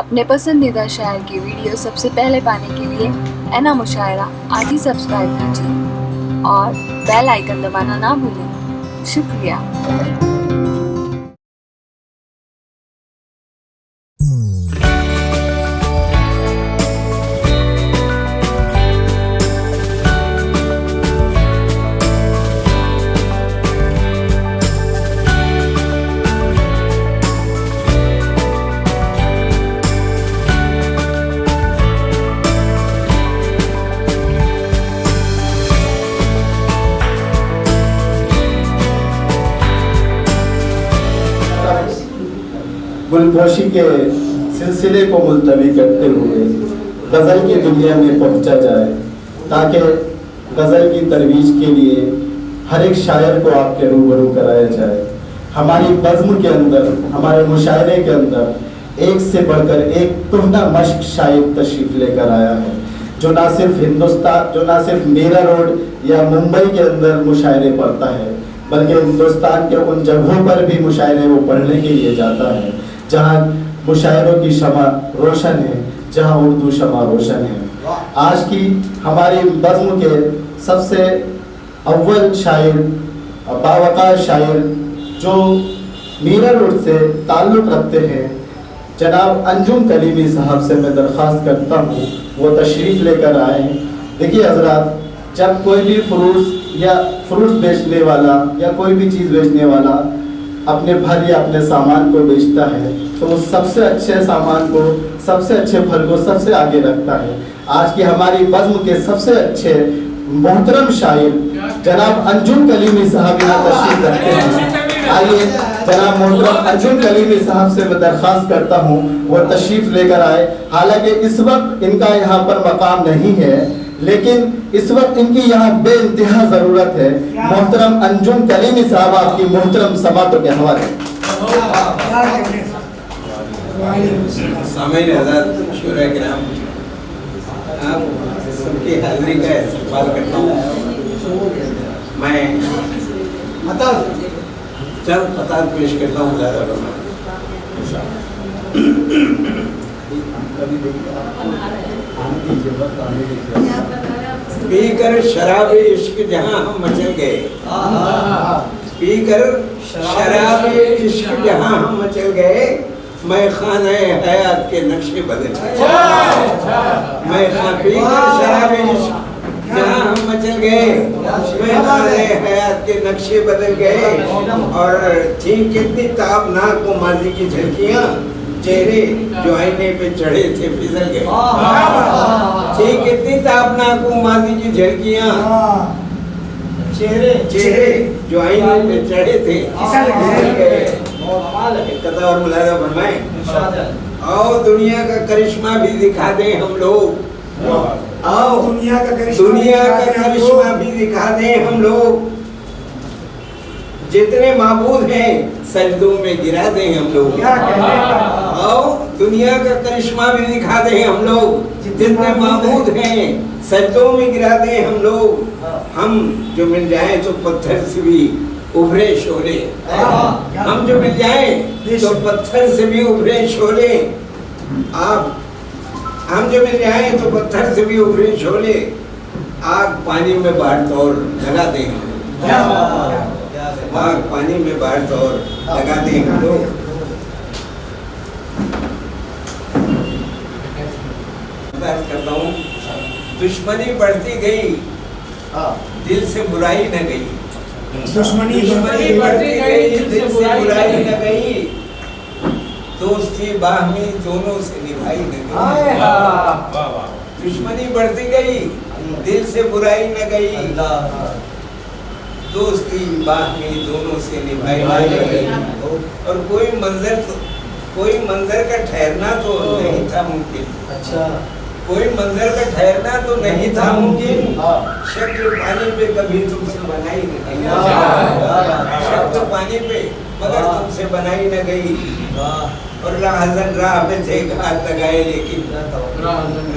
अपने पसंदीदा शायर की वीडियो सबसे पहले पाने के लिए एना मुशायरा आज ही सब्सक्राइब कीजिए और बेल आइकन दबाना ना भूलें। शुक्रिया। गुलपोशी के सिलसिले को मुलतवी करते हुए गज़ल की दुनिया में पहुंचा जाए, ताकि गज़ल की तरवीज के लिए हर एक शायर को आपके रूबरू कराया जाए। हमारी बज़्म के अंदर, हमारे मुशायरे के अंदर एक से बढ़कर एक तुहना मश्क शायर तशरीफ़ लेकर आया है, जो ना सिर्फ हिंदुस्तान, जो ना सिर्फ मीरा रोड या मुंबई के अंदर मुशायरे पढ़ता है, बल्कि हिंदुस्तान के उन जगहों पर भी मुशायरे वो पढ़ने के लिए जाता है जहाँ मुशायरों की शमा रोशन है, जहाँ उर्दू शमा रोशन है। आज की हमारी बज़्म के सबसे अव्वल शायर, बावक़ार शायर जो मीरा रोड से ताल्लुक़ रखते हैं, जनाब अंजुम कलीमी साहब से मैं दरख्वास्त करता हूँ वो तशरीफ़ लेकर आए। देखिए हज़रात, जब कोई भी फ्रूट्स बेचने वाला या कोई भी चीज़ बेचने वाला अपने फल या अपने सामान को बेचता है तो वो सबसे अच्छे सामान को, सबसे अच्छे फल को सबसे आगे रखता है। आज की हमारी बज़्म के सबसे अच्छे मोहतरम शायर जनाब अंजुम कलीमी साहब यहाँ तशरीफ़ रखते हैं। आइए जनाब मोहतरम अंजुम कलीमी साहब से मैं दरख्वास्त करता हूँ वो तशरीफ़ लेकर आए। हालांकि इस वक्त इनका यहाँ पर मकाम नहीं है, लेकिन इस वक्त इनकी यहाँ बेइंतहा ज़रूरत है। मोहतरम अंजुम कलीमी साहब आपकी मोहतरम समातों के हवाले। आप सबकी हाज़िरी का इस्तेमाल करता हूँ। मैं चल खताब पेश करता हूँ। पीकर शराब इश्क जहाँ हम मचल गए, पीकर शराब इश्क जहाँ हम मचल गए, मैं खाने हयात के नक्शे बदल गए। मैं पीकर शराब इश्क जहाँ हम मचल गए, मैं खाने हयात के नक्शे बदल गए। और थी कितनी ताबनाक वो माजी की झलकियाँ, चेहरे जो आईने पे चढ़े थे फिसल गए। थी कितनी ताबनाक वो माजी की झलकियाँ, चेहरे जो आईने पे चढ़े थे फिसल गए। कथा और मुलाज़ा फरमाएं। आओ दुनिया का करिश्मा भी दिखा दें हम लोग, आओ दुनिया का करिश्मा भी दिखा दें हम लोग। जितने माबूद हैं सजदों में गिरा दें हम लोग। आओ दुनिया का करिश्मा भी दिखा दें हम लोग। जितने माबूद हैं सजदों में गिरा दें हम लोग। हम जो मिल जाएं तो पत्थर से भी उभरे शोले, हम जो मिल जाएं तो पत्थर से भी उभरे शोले। आप हम जो मिल जाएं तो पत्थर से भी उभरे शोले। आग पानी में बाढ़ तौर लगा दें, आग पानी में बाढ़ तौर लगा दें हम लोग। बात करता हूँ। दुश्मनी बढ़ती गई, दिल से बुराई न गई। दुश्मनी बढ़ती गई, दिल से बुराई न गई। दोस्ती बाहमी दोनों से निभाई न गई। दुश्मनी बढ़ती गई, दिल से बुराई न गई। दोस्ती बाहमी दोनों से निभाई न गई। और कोई मंजर का ठहरना तो नहीं था मुमकिन। अच्छा, कोई मंजर का ठहरना तो नहीं था मुमकिन। शक्ल पानी पे कभी तुमसे बनाई न गई, शक्ल पानी पे मगर तुमसे बनाई न गई। और राहज़न राह में थे घात लगाए, लेकिन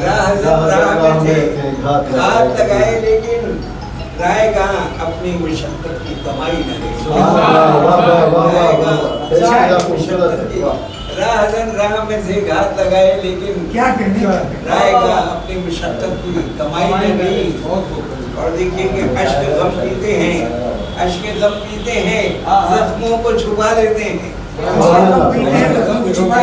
राहज़न राह में थे घात लगाए, लेकिन रायगा अपनी मुशक्क़त की कमाई न गई। राहजन राह में से घात लगाए, लेकिन क्या कहने का राय का अपनी मशक्कत की कमाई में नहीं। और देखिए कि अश्क गम पीते हैं, अश्क गम पीते हैं, जख्मों को छुपा लेते हैं, जख्मों को छुपा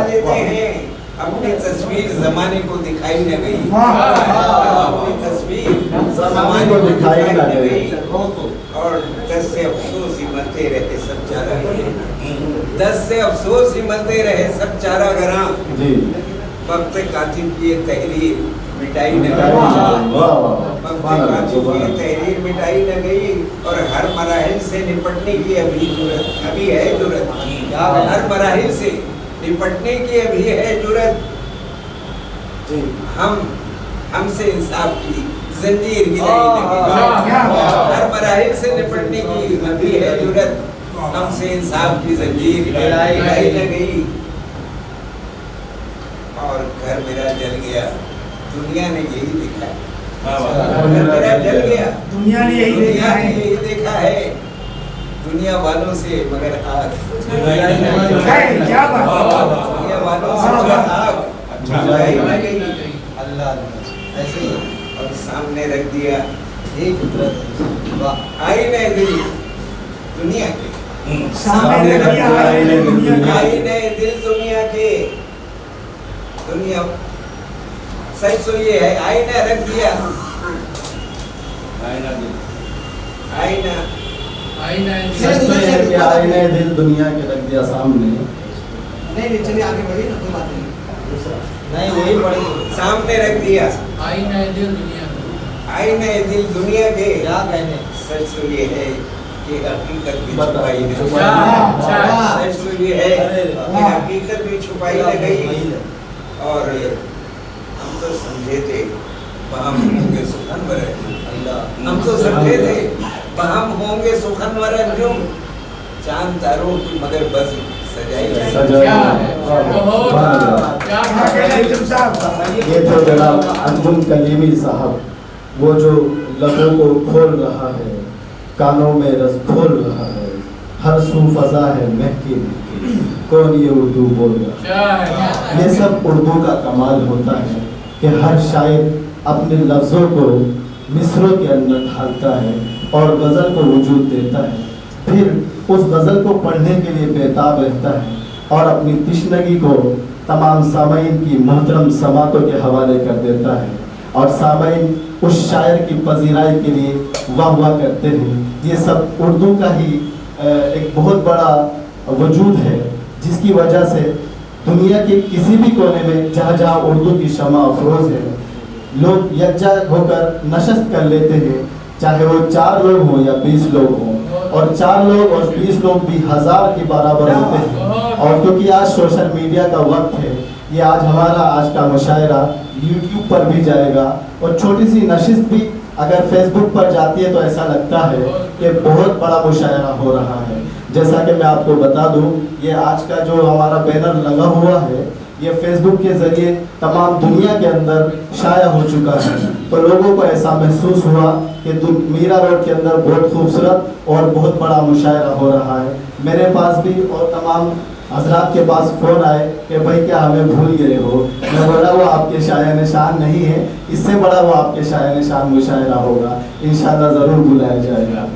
लेते हैं। अपनी तस्वीर जमाने को दिखाई न गई, अपनी तस्वीर जमाने को दिखाई न गई। और 10 से अफसोस ही मरते रहे सब चारा गरां, 10 से अफसोस ही मरते रहे सब चारा गरां। वक्त कातिब की ये तहरीर मिटाई न गई, वक्त कातिब की ये तहरीर मिटाई न गई। और हर मराहिल से निपटने की अभी है जुर्रत, हर मराहिल से निपटने की अभी है जुर्रत। हमसे इंसाफ की जंजीर गिराई न गई, हर मराहिल से निपटने की अभी है जुर्रत। हमसे इंसाफ की जंजीर गिराई न गई। और घर मेरा जल गया, दुनिया ने यही देखा है। घर मेरा जल गया, दुनिया ने यही देखा है। दुनिया वालों से मगर आग, क्या बात, दुनिया वालों से मगर आग बुझाई न गई। ऐसे ही और सामने रख दिया एक कुदरत आईने दिल दुनिया के, सामने रख दिया आईने दुनिया के, आईने दिल दुनिया के। दुनिया सच तो ये है, आईना रख दिया, आईना आईने दिल दुनिया के रख दिया सामने। नहीं चलिए आगे बढ़िए ना, कोई बात नहीं वही पढ़ेंगे। सामने रख दिया आईना दिल दुनिया आईने दिल दुनिया के। क्या कहने, सच तो ये है कि हकीकत भी छुपाई न गई, अच्छा। सच तो ये है कि हकीकत भी छुपाई न गई। और हम तो समझे थे हम होंगे सुखनवर, हम तो समझे थे हम होंगे सुखनवर अंजुम, चांद तारों की मगर बस सजाई ये तो जनाब अंजुम कलीमी साहब, वो जो लबों को खोल रहा है, कानों में रस खोल रहा है, हर सू फजा है महकी महकी, कौन ये उर्दू बोल रहा है। ये सब उर्दू का कमाल होता है कि हर शायर अपने लफ्ज़ों को मिसरों के अंदर ढालता है और गज़ल को वजूद देता है, फिर उस गज़ल को पढ़ने के लिए बेताब रहता है और अपनी तिश्नगी को तमाम सामाईन की मोहतरम समातों के हवाले कर देता है। और सामाईन उस शायर की पजीराई के लिए वाह वाह करते हैं। ये सब उर्दू का ही एक बहुत बड़ा वजूद है, जिसकी वजह से दुनिया के किसी भी कोने में जहाँ जहाँ उर्दू की शमा अफरोज़ है, लोग यकजा होकर नशस्त कर लेते हैं, चाहे वो 4 लोग हों या 20 लोग हों। और 4 लोग और 20 लोग भी 1000 के बराबर होते हैं। और क्योंकि आज सोशल मीडिया का वक्त है, ये आज हमारा आज का मुशायरा यूट्यूब पर भी जाएगा और छोटी सी नशिस्त भी अगर फेसबुक पर जाती है तो ऐसा लगता है कि बहुत बड़ा मुशायरा हो रहा है। जैसा कि मैं आपको बता दूं, ये आज का जो हमारा बैनर लगा हुआ है, ये फेसबुक के ज़रिए तमाम दुनिया के अंदर शाया हो चुका है। तो लोगों को ऐसा महसूस हुआ कि मीरा रोड के अंदर बहुत खूबसूरत और बहुत बड़ा मुशायरा हो रहा है। मेरे पास भी और तमाम हजरात के पास फ़ोन आए कि भाई क्या हमें भूल गए हो। मैं बोला वो आपके शाया निशान नहीं है, इससे बड़ा वो आपके शाया निशान मुशायरा होगा, इंशाल्लाह ज़रूर बुलाया जाएगा।